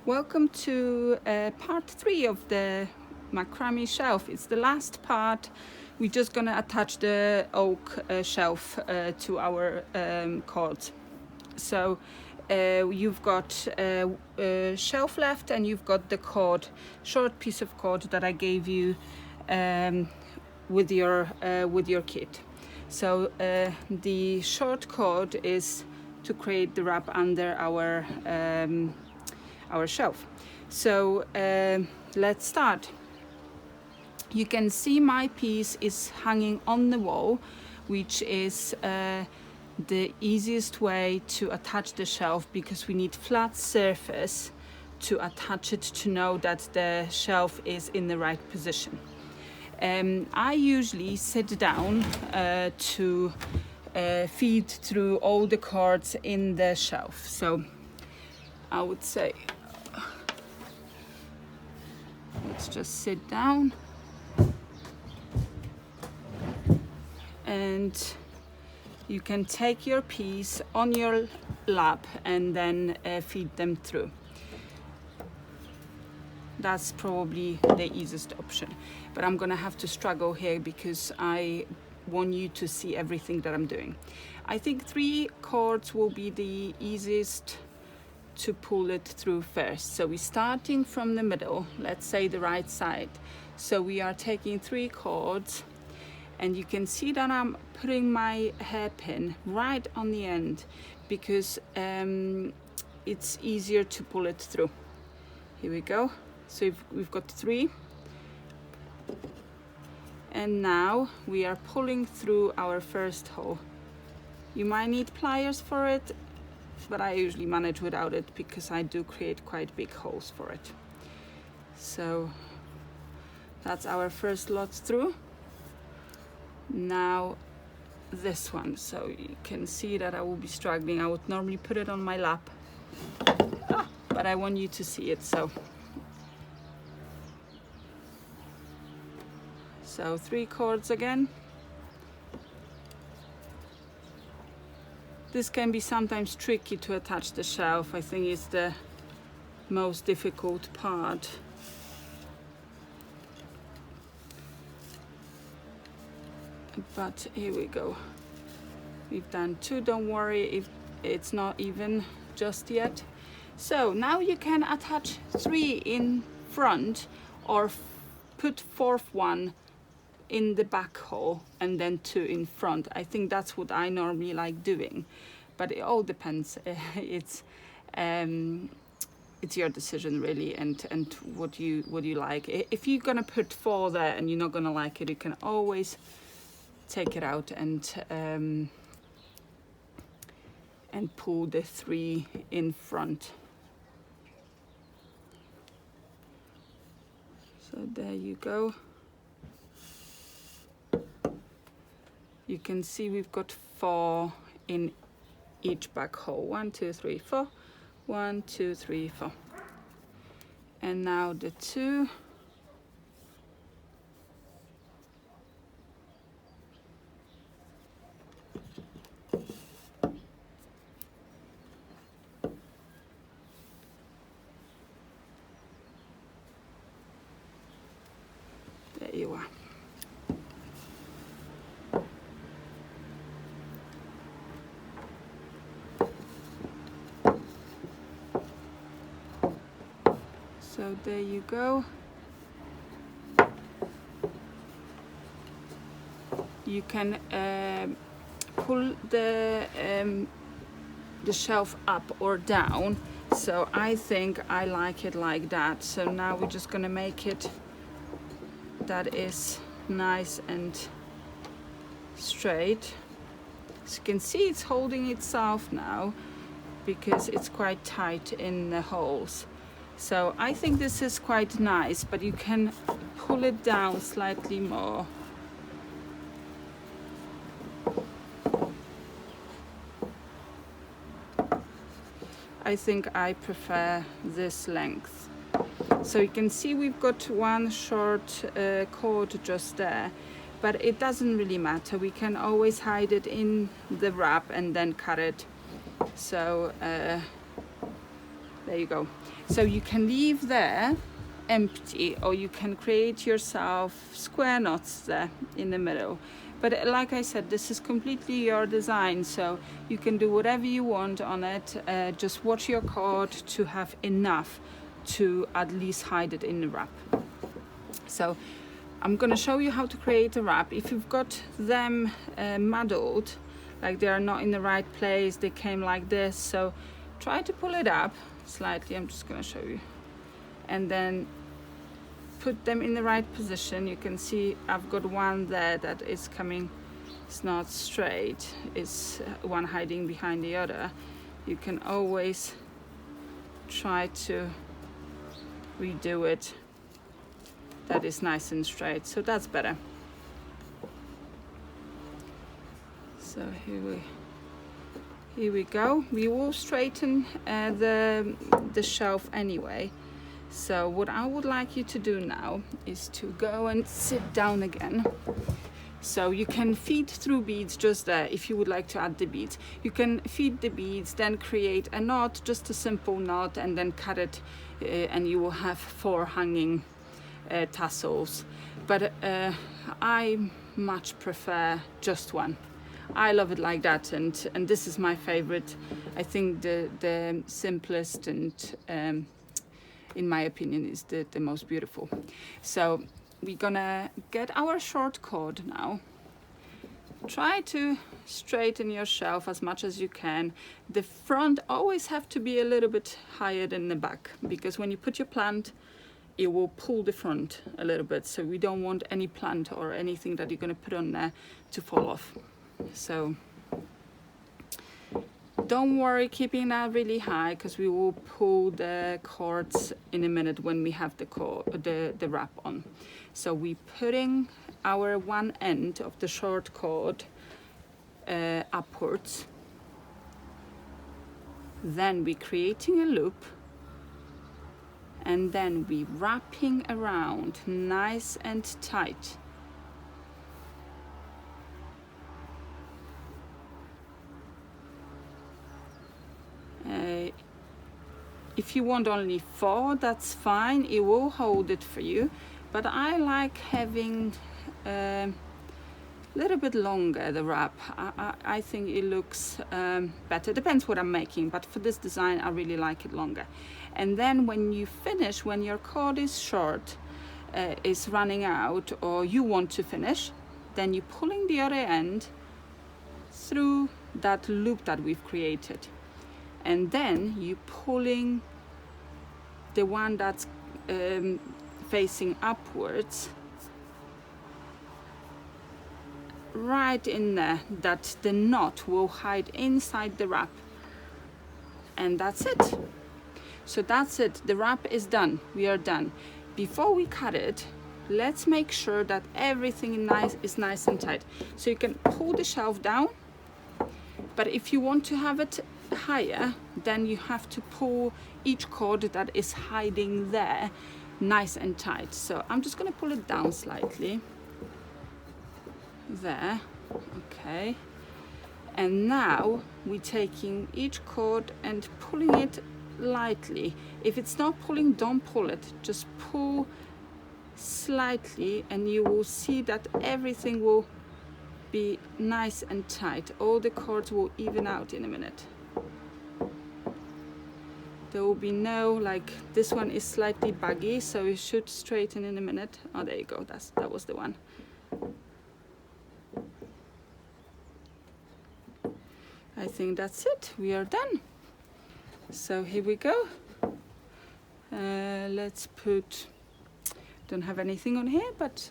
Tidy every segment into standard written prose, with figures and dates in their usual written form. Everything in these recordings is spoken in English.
Welcome to part 3 of the Macramé Shelf. It's the last part. We're just gonna attach the oak shelf to our cords. So you've got a shelf left, and you've got the cord, short piece of cord that I gave you with your kit. So the short cord is to create the wrap under our shelf. So let's start. You can see my piece is hanging on the wall, which is the easiest way to attach the shelf, because we need flat surface to attach it to know that the shelf is in the right position. I usually sit down to feed through all the cords in the shelf. So I would say let's just sit down and you can take your piece on your lap and then feed them through. That's probably the easiest option, but I'm gonna have to struggle here because I want you to see everything that I'm doing. I think 3 cords will be the easiest to pull it through first. So we're starting from the middle, let's say the right side. So we are taking 3 cords, and you can see that I'm putting my hairpin right on the end because it's easier to pull it through. Here we go. So we've got 3, and now we are pulling through our first hole. You might need pliers for it, but I usually manage without it because I do create quite big holes for it. So that's our first lot through. Now this one, so you can see that I will be struggling. I would normally put it on my lap, but I want you to see it. So 3 cords again. This can be sometimes tricky to attach the shelf. I think it's the most difficult part. But here we go. We've done 2. Don't worry if it's not even just yet. So now you can attach 3 in front, or put 4th one in the back hole and then 2 in front. I think that's what I normally like doing, but it all depends. It's your decision really, and what you like. If you're gonna put 4 there and you're not gonna like it, you can always take it out and pull the 3 in front. So there you go. You can see we've got 4 in each back hole. 1, 2, 3, 4. 1, 2, 3, 4. And now the 2. There you are. So there you go. You can pull the shelf up or down. So I think I like it like that. So now we're just gonna make it that is nice and straight. As you can see, it's holding itself now because it's quite tight in the holes. So I think this is quite nice, but you can pull it down slightly more. I think I prefer this length. So you can see we've got 1 short cord just there, but it doesn't really matter. We can always hide it in the wrap and then cut it. So there you go. So you can leave there empty, or you can create yourself square knots there in the middle. But like I said, this is completely your design, so you can do whatever you want on it. Just watch your cord to have enough to at least hide it in the wrap. So I'm going to show you how to create a wrap. If you've got them muddled, like they are not in the right place, they came like this, so try to pull it up slightly. I'm just going to show you, and then put them in the right position. You can see I've got one there that is coming, it's not straight, it's one hiding behind the other. You can always try to redo it that is nice and straight, so that's better. So here we go. We will straighten the shelf anyway. So what I would like you to do now is to go and sit down again. So you can feed through beads just there if you would like to add the beads. You can feed the beads, then create a knot, just a simple knot, and then cut it, and you will have 4 hanging tassels. But I much prefer just one. I love it like that, and this is my favorite. I think the simplest and in my opinion is the most beautiful. So we're gonna get our short cord now. Try to straighten your shelf as much as you can. The front always have to be a little bit higher than the back, because when you put your plant, it will pull the front a little bit, so we don't want any plant or anything that you're going to put on there to fall off. So don't worry keeping that really high, because we will pull the cords in a minute when we have the wrap on. So we're putting our one end of the short cord upwards, then we're creating a loop, and then we wrapping around nice and tight. If you want only 4, that's fine, it will hold it for you, but I like having a little bit longer the wrap. I think it looks better, depends what I'm making, but for this design I really like it longer. And then when you finish, when your cord is short, is running out, or you want to finish, then you're pulling the other end through that loop that we've created, and then you're pulling the one that's facing upwards right in there, that the knot will hide inside the wrap, and that's it. So that's it, the wrap is done, we are done. Before we cut it, let's make sure that everything is nice and tight. So you can pull the shelf down, but if you want to have it higher, then you have to pull each cord that is hiding there nice and tight. So I'm just going to pull it down slightly there, okay. And now we're taking each cord and pulling it lightly. If it's not pulling, don't pull it, just pull slightly, and you will see that everything will be nice and tight. All the cords will even out in a minute. There will be no, like, this one is slightly buggy, so it should straighten in a minute. Oh, there you go, that was the one. I think that's it, we are done. So here we go. Let's put, don't have anything on here, but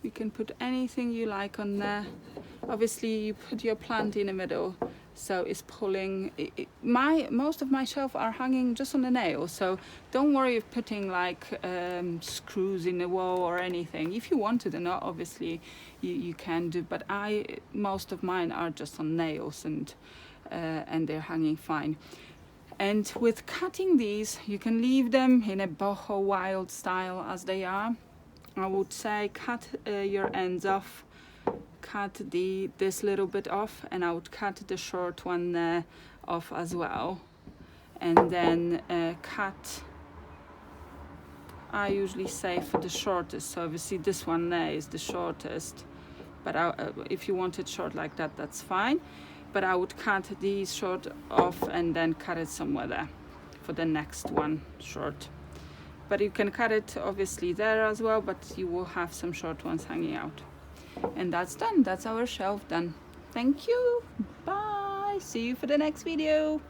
you can put anything you like on there. Obviously you put your plant in the middle, so it's pulling. Most of my shelf are hanging just on the nail, so don't worry of putting like screws in the wall or anything. If you wanted or not, obviously you can do, but most of mine are just on nails, and they're hanging fine. And with cutting these, you can leave them in a boho wild style as they are. I would say cut your ends off, cut this little bit off, and I would cut the short one off as well. and then cut. I usually say for the shortest, so obviously this one there is the shortest, but if you want it short like that, that's fine, but I would cut these short off and then cut it somewhere there for the next one short. But you can cut it obviously there as well, but you will have some short ones hanging out. And that's done. That's our shelf done. Thank you. Bye. See you for the next video.